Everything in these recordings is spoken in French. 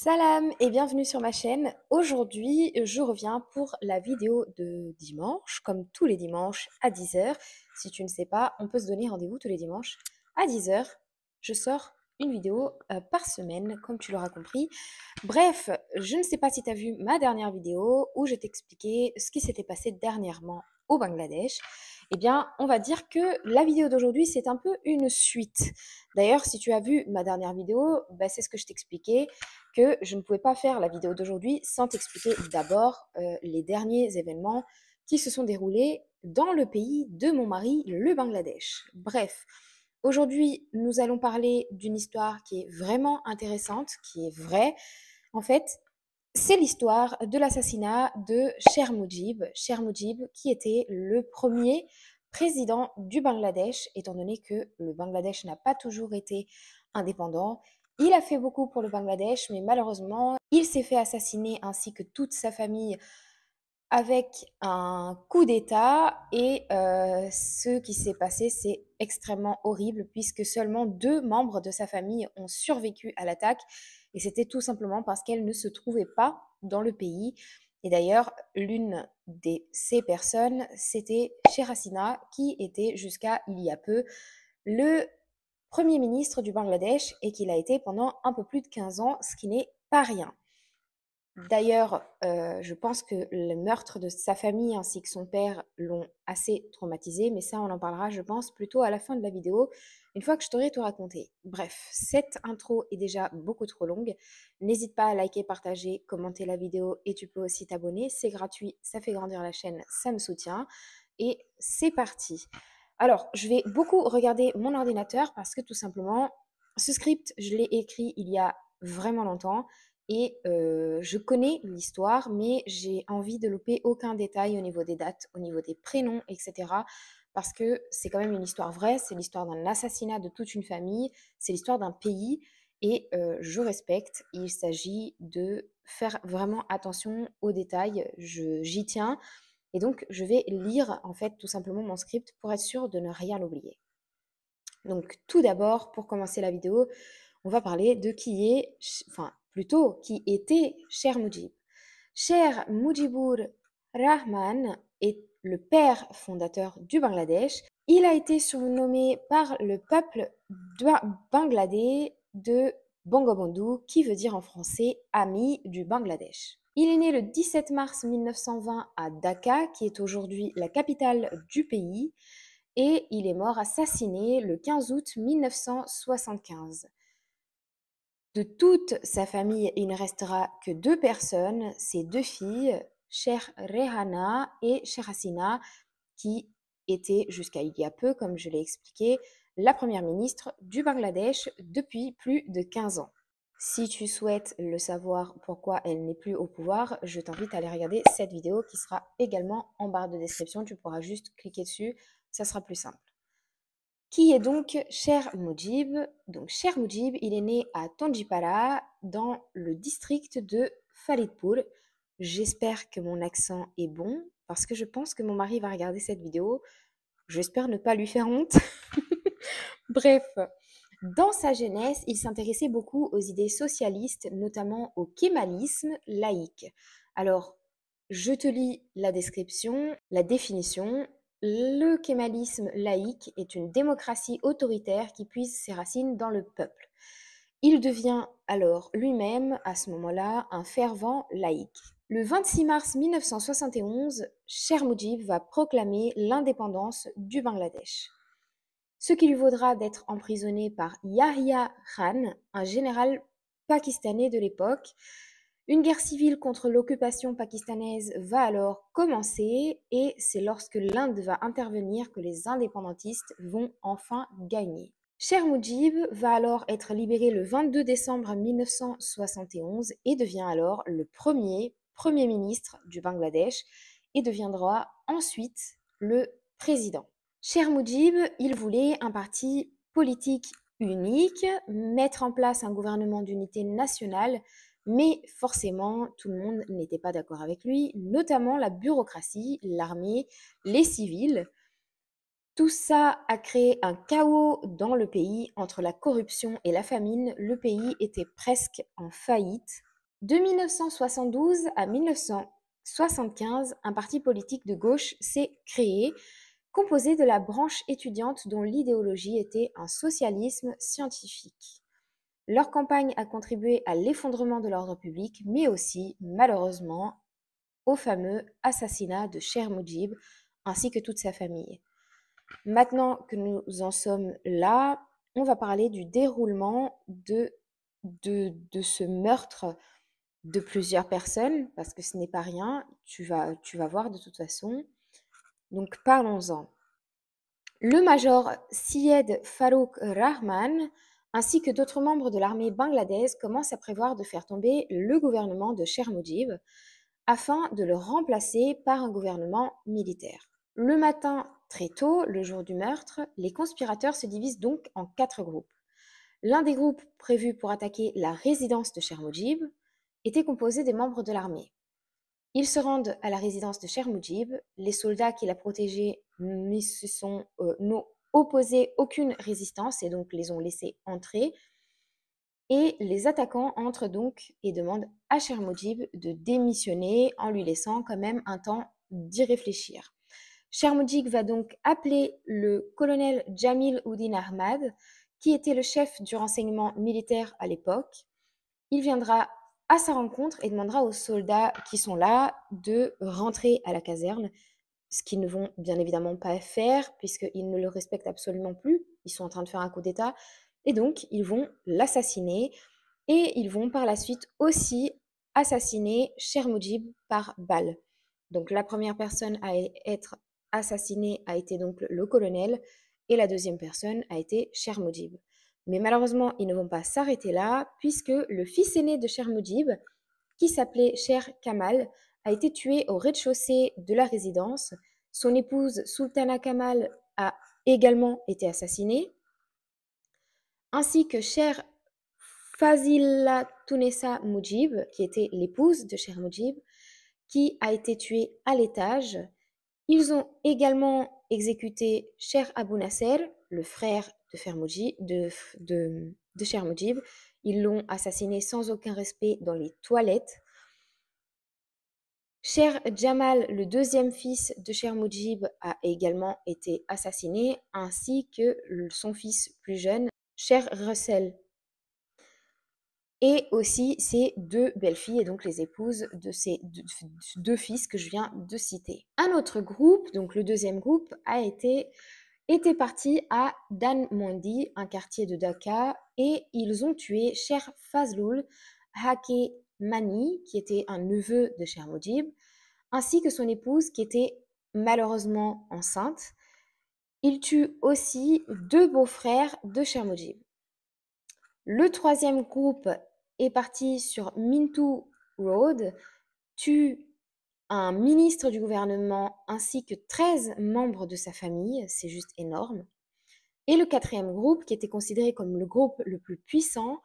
Salam et bienvenue sur ma chaîne. Aujourd'hui, je reviens pour la vidéo de dimanche, comme tous les dimanches à 10 heures. Si tu ne sais pas, on peut se donner rendez-vous tous les dimanches à 10 heures. Je sors une vidéo par semaine, comme tu l'auras compris. Bref, je ne sais pas si tu as vu ma dernière vidéo où je t'expliquais ce qui s'était passé dernièrement au Bangladesh. Eh bien, on va dire que la vidéo d'aujourd'hui, c'est un peu une suite. D'ailleurs, si tu as vu ma dernière vidéo, c'est ce que je t'expliquais, que je ne pouvais pas faire la vidéo d'aujourd'hui sans t'expliquer d'abord les derniers événements qui se sont déroulés dans le pays de mon mari, le Bangladesh. Bref, aujourd'hui, nous allons parler d'une histoire qui est vraiment intéressante, qui est vraie. En fait, c'est l'histoire de l'assassinat de Sher Mujib. Sher Mujib, qui était le premier président du Bangladesh, étant donné que le Bangladesh n'a pas toujours été indépendant. Il a fait beaucoup pour le Bangladesh, mais malheureusement, il s'est fait assassiner ainsi que toute sa famille avec un coup d'État. Et ce qui s'est passé, c'est extrêmement horrible puisque seulement 2 membres de sa famille ont survécu à l'attaque. Et c'était tout simplement parce qu'elles ne se trouvaient pas dans le pays. Et d'ailleurs, l'une de ces personnes, c'était Sheikh Hasina, qui était jusqu'à il y a peu le Premier ministre du Bangladesh et qu'il a été pendant un peu plus de 15 ans, ce qui n'est pas rien. D'ailleurs, je pense que le meurtre de sa famille ainsi que son père l'ont assez traumatisé, mais ça, on en parlera, je pense, plutôt à la fin de la vidéo, une fois que je t'aurai tout raconté. Bref, cette intro est déjà beaucoup trop longue. N'hésite pas à liker, partager, commenter la vidéo et tu peux aussi t'abonner. C'est gratuit, ça fait grandir la chaîne, ça me soutient. Et c'est parti. Alors, je vais beaucoup regarder mon ordinateur parce que tout simplement, ce script, je l'ai écrit il y a vraiment longtemps. Et je connais l'histoire, mais j'ai envie de louper aucun détail au niveau des dates, au niveau des prénoms, etc. Parce que c'est quand même une histoire vraie, c'est l'histoire d'un assassinat de toute une famille, c'est l'histoire d'un pays, et je respecte. Il s'agit de faire vraiment attention aux détails, j'y tiens. Et donc, je vais lire en fait tout simplement mon script pour être sûre de ne rien oublier. Donc, tout d'abord, pour commencer la vidéo, on va parler de qui est, enfin plutôt qui était Cher Mujib. Cher Mujibur Rahman est le père fondateur du Bangladesh. Il a été surnommé par le peuple bangladais de Bangabandhu, qui veut dire en français ami du Bangladesh. Il est né le 17 mars 1920 à Dhaka, qui est aujourd'hui la capitale du pays, et il est mort assassiné le 15 août 1975. De toute sa famille, il ne restera que 2 personnes, ses 2 filles, Cher Rehana et Cher Hasina, qui étaient jusqu'à il y a peu, comme je l'ai expliqué, la première ministre du Bangladesh depuis plus de 15 ans. Si tu souhaites le savoir pourquoi elle n'est plus au pouvoir, je t'invite à aller regarder cette vidéo qui sera également en barre de description. Tu pourras juste cliquer dessus, ça sera plus simple. Qui est donc Cher Mujib? Donc Cher Mujib, il est né à Tanjipara, dans le district de Faridpur. J'espère que mon accent est bon, parce que je pense que mon mari va regarder cette vidéo. J'espère ne pas lui faire honte. Bref, dans sa jeunesse, il s'intéressait beaucoup aux idées socialistes, notamment au kémalisme laïque. Alors, je te lis la description, la définition. Le kémalisme laïque est une démocratie autoritaire qui puise ses racines dans le peuple. Il devient alors lui-même, à ce moment-là, un fervent laïque. Le 26 mars 1971, Cher Mujib va proclamer l'indépendance du Bangladesh, ce qui lui vaudra d'être emprisonné par Yahya Khan, un général pakistanais de l'époque. Une guerre civile contre l'occupation pakistanaise va alors commencer, et c'est lorsque l'Inde va intervenir que les indépendantistes vont enfin gagner. Cher Mujib va alors être libéré le 22 décembre 1971 et devient alors le Premier ministre du Bangladesh, et deviendra ensuite le président. Cher Mujib, il voulait un parti politique unique, mettre en place un gouvernement d'unité nationale, mais forcément, tout le monde n'était pas d'accord avec lui, notamment la bureaucratie, l'armée, les civils. Tout ça a créé un chaos dans le pays entre la corruption et la famine. Le pays était presque en faillite. De 1972 à 1975, un parti politique de gauche s'est créé, composé de la branche étudiante dont l'idéologie était un socialisme scientifique. Leur campagne a contribué à l'effondrement de l'ordre public, mais aussi, malheureusement, au fameux assassinat de Cher Moujib, ainsi que toute sa famille. Maintenant que nous en sommes là, on va parler du déroulement de ce meurtre de plusieurs personnes, parce que ce n'est pas rien, tu vas voir de toute façon. Donc parlons-en. Le major Syed Farouk Rahman, ainsi que d'autres membres de l'armée bangladaise, commencent à prévoir de faire tomber le gouvernement de Cher Moujib afin de le remplacer par un gouvernement militaire. Le matin, très tôt, le jour du meurtre, les conspirateurs se divisent donc en 4 groupes. L'un des groupes prévus pour attaquer la résidence de Cher Moujib était composé des membres de l'armée. Ils se rendent à la résidence de Cher Moujib. Les soldats qui la protégeaient n'ont opposé aucune résistance et donc les ont laissés entrer. Et les attaquants entrent donc et demandent à Cher Moujib de démissionner en lui laissant quand même un temps d'y réfléchir. Cher Moujib va donc appeler le colonel Jamil Uddin Ahmad, qui était le chef du renseignement militaire à l'époque. Il viendra à sa rencontre et demandera aux soldats qui sont là de rentrer à la caserne, ce qu'ils ne vont bien évidemment pas faire puisqu'ils ne le respectent absolument plus. Ils sont en train de faire un coup d'État et donc ils vont l'assassiner et ils vont par la suite aussi assassiner Cher Moujib par balle. Donc la première personne à être assassinée a été donc le colonel et la deuxième personne a été Cher Moujib. Mais malheureusement, ils ne vont pas s'arrêter là, puisque le fils aîné de Cher Moujib, qui s'appelait Cher Kamal, a été tué au rez-de-chaussée de la résidence. Son épouse Sultana Kamal a également été assassinée, ainsi que Cher Fazilatunessa Moujib, qui était l'épouse de Cher Moujib, qui a été tuée à l'étage. Ils ont également exécuté Cher Abou Nasser, le frère de Cher Moujib. Ils l'ont assassiné sans aucun respect dans les toilettes. Cher Jamal, le deuxième fils de Cher Moujib, a également été assassiné, ainsi que son fils plus jeune, Cher Russell. Et aussi ses 2 belles-filles, et donc les épouses de ces 2 fils que je viens de citer. Un autre groupe, donc le deuxième groupe, était parti à Dhanmondi, un quartier de Dhaka, et ils ont tué Cher Fazlul Hake Mani, qui était un neveu de Cher Moujib, ainsi que son épouse qui était malheureusement enceinte. Ils tuent aussi 2 beaux-frères de Cher Moujib. Le troisième groupe est parti sur Mintu Road, tue un ministre du gouvernement ainsi que 13 membres de sa famille, c'est juste énorme. Et le quatrième groupe, qui était considéré comme le groupe le plus puissant,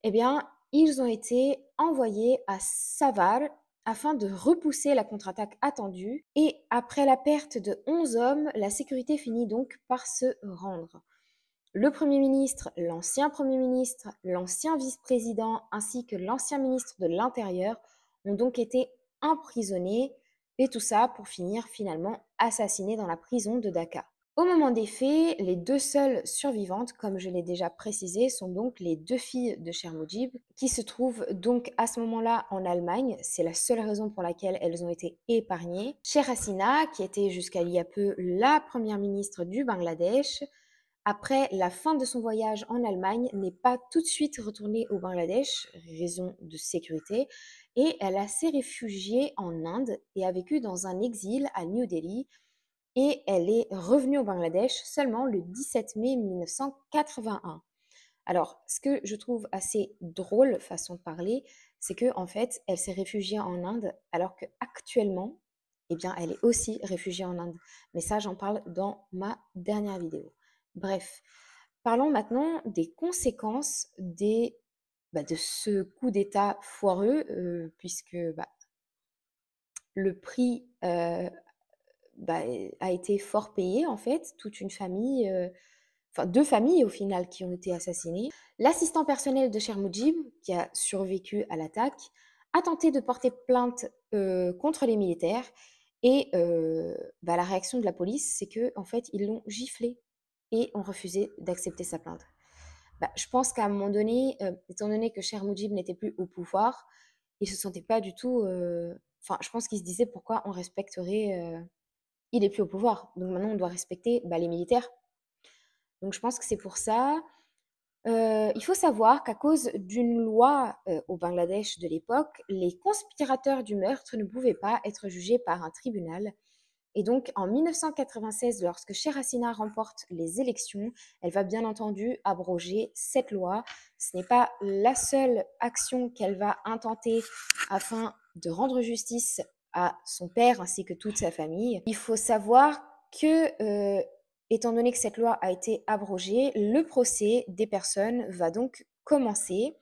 eh bien, ils ont été envoyés à Savar afin de repousser la contre-attaque attendue. Et après la perte de 11 hommes, la sécurité finit donc par se rendre. Le Premier ministre, l'ancien vice-président ainsi que l'ancien ministre de l'Intérieur ont donc été emprisonnés et tout ça pour finir finalement assassinés dans la prison de Dhaka. Au moment des faits, les 2 seules survivantes, comme je l'ai déjà précisé, sont donc les 2 filles de Cher Moujib, qui se trouvent donc à ce moment-là en Allemagne. C'est la seule raison pour laquelle elles ont été épargnées. Cher Hasina, qui était jusqu'à il y a peu la première ministre du Bangladesh, après la fin de son voyage en Allemagne, n'est pas tout de suite retournée au Bangladesh, raison de sécurité, et elle s'est réfugiée en Inde et a vécu dans un exil à New Delhi. Et elle est revenue au Bangladesh seulement le 17 mai 1981. Alors, ce que je trouve assez drôle, façon de parler, c'est que en fait, elle s'est réfugiée en Inde, alors qu'actuellement, eh bien, elle est aussi réfugiée en Inde. Mais ça, j'en parle dans ma dernière vidéo. Bref, parlons maintenant des conséquences de ce coup d'État foireux, puisque le prix a été fort payé en fait, toute une famille, enfin 2 familles au final qui ont été assassinées. L'assistant personnel de Cher Moujib, qui a survécu à l'attaque, a tenté de porter plainte contre les militaires et la réaction de la police, c'est que en fait, ils l'ont giflé et ont refusé d'accepter sa plainte. Je pense qu'à un moment donné, étant donné que Cher Moudjib n'était plus au pouvoir, il se sentait pas du tout, enfin, je pense qu'il se disait: «Pourquoi on respecterait, il est plus au pouvoir, donc maintenant on doit respecter, les militaires». Donc je pense que c'est pour ça. Il faut savoir qu'à cause d'une loi, au Bangladesh de l'époque, les conspirateurs du meurtre ne pouvaient pas être jugés par un tribunal et donc en 1996, lorsque Sheikh Hasina remporte les élections, elle va bien entendu abroger cette loi. Ce n'est pas la seule action qu'elle va intenter afin de rendre justice à son père ainsi que toute sa famille. Il faut savoir que, étant donné que cette loi a été abrogée, le procès des personnes va donc commencer.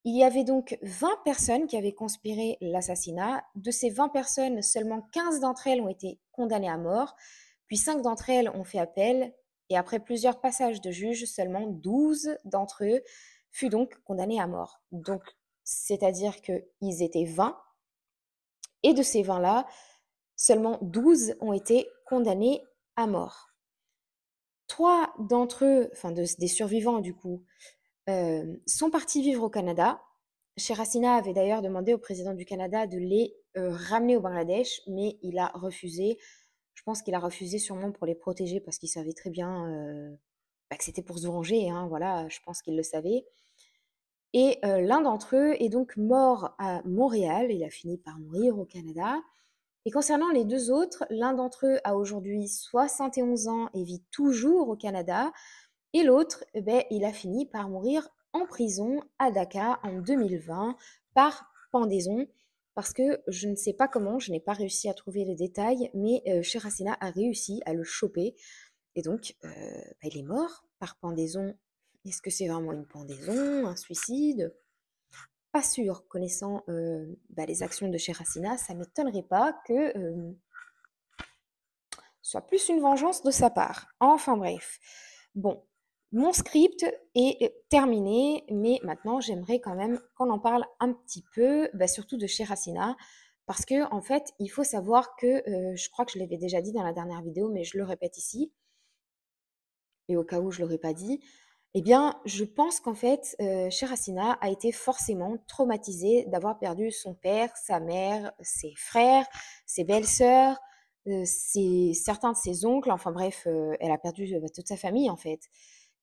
Il y avait donc 20 personnes qui avaient conspiré l'assassinat. De ces 20 personnes, seulement 15 d'entre elles ont été condamnées à mort, puis 5 d'entre elles ont fait appel, et après plusieurs passages de juge, seulement 12 d'entre eux furent donc condamnés à mort. Donc, c'est-à-dire qu'ils étaient 20, et de ces 20-là, seulement 12 ont été condamnés à mort. 3 d'entre eux, enfin des survivants du coup, sont partis vivre au Canada. Sheikh Hasina avait d'ailleurs demandé au président du Canada de les ramener au Bangladesh, mais il a refusé. Je pense qu'il a refusé sûrement pour les protéger parce qu'il savait très bien que c'était pour se venger, hein, voilà, je pense qu'il le savait. Et l'un d'entre eux est donc mort à Montréal, il a fini par mourir au Canada. Et concernant les deux autres, l'un d'entre eux a aujourd'hui 71 ans et vit toujours au Canada. Et l'autre, il a fini par mourir en prison à Dakar en 2020 par pendaison. Parce que je ne sais pas comment, je n'ai pas réussi à trouver les détails, mais Sheikh Hasina a réussi à le choper. Et donc, il est mort par pendaison. Est-ce que c'est vraiment une pendaison, un suicide? Pas sûr. Connaissant les actions de Sheikh Hasina, ça ne m'étonnerait pas que soit plus une vengeance de sa part. Enfin bref. Bon, mon script est terminé, mais maintenant j'aimerais quand même qu'on en parle un petit peu, surtout de Sheikh Hasina, parce que en fait, il faut savoir que, je crois que je l'avais déjà dit dans la dernière vidéo, mais je le répète ici, et au cas où je ne l'aurais pas dit, eh bien, je pense qu'en fait, Sheikh Hasina a été forcément traumatisée d'avoir perdu son père, sa mère, ses frères, ses belles-sœurs, certains de ses oncles, enfin bref, elle a perdu toute sa famille en fait.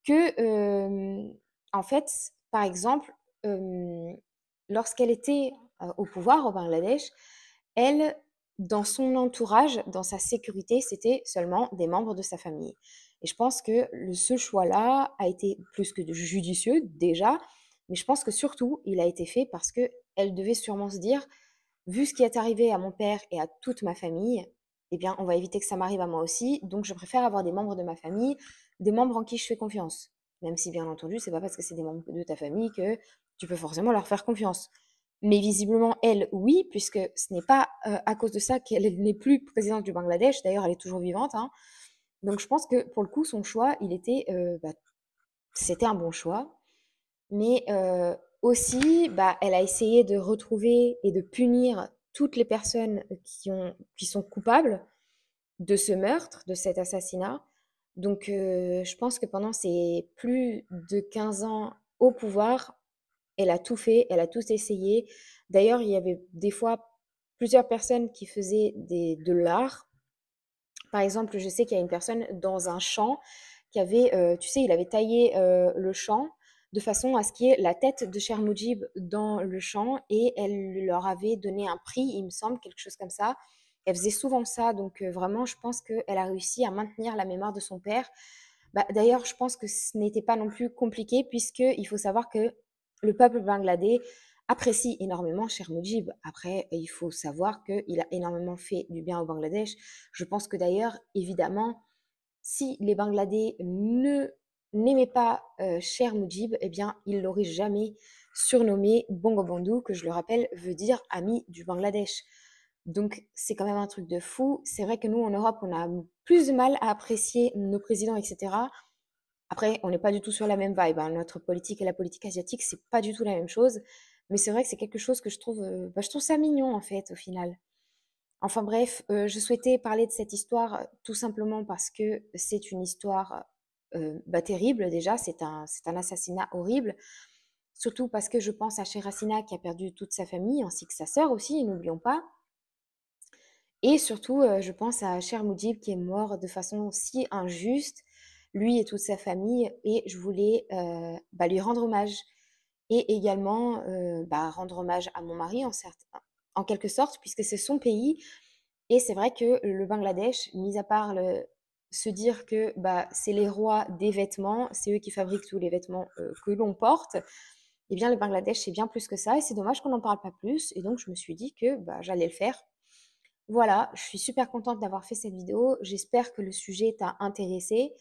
Que, en fait, par exemple, lorsqu'elle était au pouvoir au Bangladesh, elle, dans son entourage, dans sa sécurité, c'était seulement des membres de sa famille. Et je pense que ce choix-là a été plus que judicieux déjà, mais je pense que surtout, il a été fait parce qu'elle devait sûrement se dire, vu ce qui est arrivé à mon père et à toute ma famille, eh bien, on va éviter que ça m'arrive à moi aussi, donc je préfère avoir des membres de ma famille, des membres en qui je fais confiance. Même si, bien entendu, c'est pas parce que c'est des membres de ta famille que tu peux forcément leur faire confiance. Mais visiblement, elle, oui, puisque ce n'est pas à cause de ça qu'elle n'est plus présidente du Bangladesh. D'ailleurs, elle est toujours vivante, hein. Donc, je pense que pour le coup, son choix, il était, c'était un bon choix. Mais aussi, elle a essayé de retrouver et de punir toutes les personnes qui sont coupables de ce meurtre, de cet assassinat. Donc, je pense que pendant ses plus de 15 ans au pouvoir, elle a tout fait, elle a tout essayé. D'ailleurs, il y avait des fois plusieurs personnes qui faisaient de l'art. Par exemple, je sais qu'il y a une personne dans un champ qui avait, tu sais, il avait taillé le champ de façon à ce qu'il y ait la tête de Cher Moujib dans le champ et elle leur avait donné un prix, il me semble, quelque chose comme ça. Elle faisait souvent ça, donc vraiment, je pense qu'elle a réussi à maintenir la mémoire de son père. D'ailleurs, je pense que ce n'était pas non plus compliqué puisqu'il faut savoir que le peuple bangladais apprécie énormément Cher Mujib. Après, il faut savoir qu'il a énormément fait du bien au Bangladesh. Je pense que d'ailleurs, évidemment, si les Bangladais ne n'aimaient pas Cher Mujib, eh bien, ils l'auraient jamais surnommé Bongo Bandhu, que je le rappelle, veut dire ami du Bangladesh. Donc, c'est quand même un truc de fou. C'est vrai que nous, en Europe, on a plus de mal à apprécier nos présidents, etc. Après, on n'est pas du tout sur la même vibe, hein. Notre politique et la politique asiatique, c'est pas du tout la même chose. Mais c'est vrai que c'est quelque chose que je trouve ça mignon en fait au final. Enfin bref, je souhaitais parler de cette histoire, tout simplement parce que c'est une histoire, terrible déjà, c'est un assassinat horrible. Surtout parce que je pense à Sherasina qui a perdu toute sa famille, ainsi que sa sœur aussi, n'oublions pas. Et surtout, je pense à Cher Moudjib qui est mort de façon si injuste, lui et toute sa famille, et je voulais, lui rendre hommage. Et également, rendre hommage à mon mari en quelque sorte, puisque c'est son pays. Et c'est vrai que le Bangladesh, mis à part se dire que c'est les rois des vêtements, c'est eux qui fabriquent tous les vêtements que l'on porte, eh bien le Bangladesh, c'est bien plus que ça. Et c'est dommage qu'on n'en parle pas plus. Et donc, je me suis dit que j'allais le faire. Voilà, je suis super contente d'avoir fait cette vidéo. J'espère que le sujet t'a intéressé.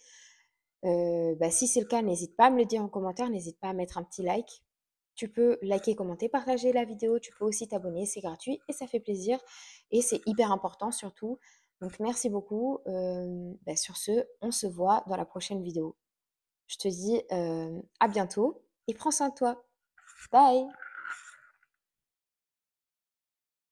Si c'est le cas, n'hésite pas à me le dire en commentaire, n'hésite pas à mettre un petit like. Tu peux liker, commenter, partager la vidéo, tu peux aussi t'abonner, c'est gratuit et ça fait plaisir et c'est hyper important surtout. Donc merci beaucoup. Sur ce, on se voit dans la prochaine vidéo. Je te dis à bientôt et prends soin de toi. Bye!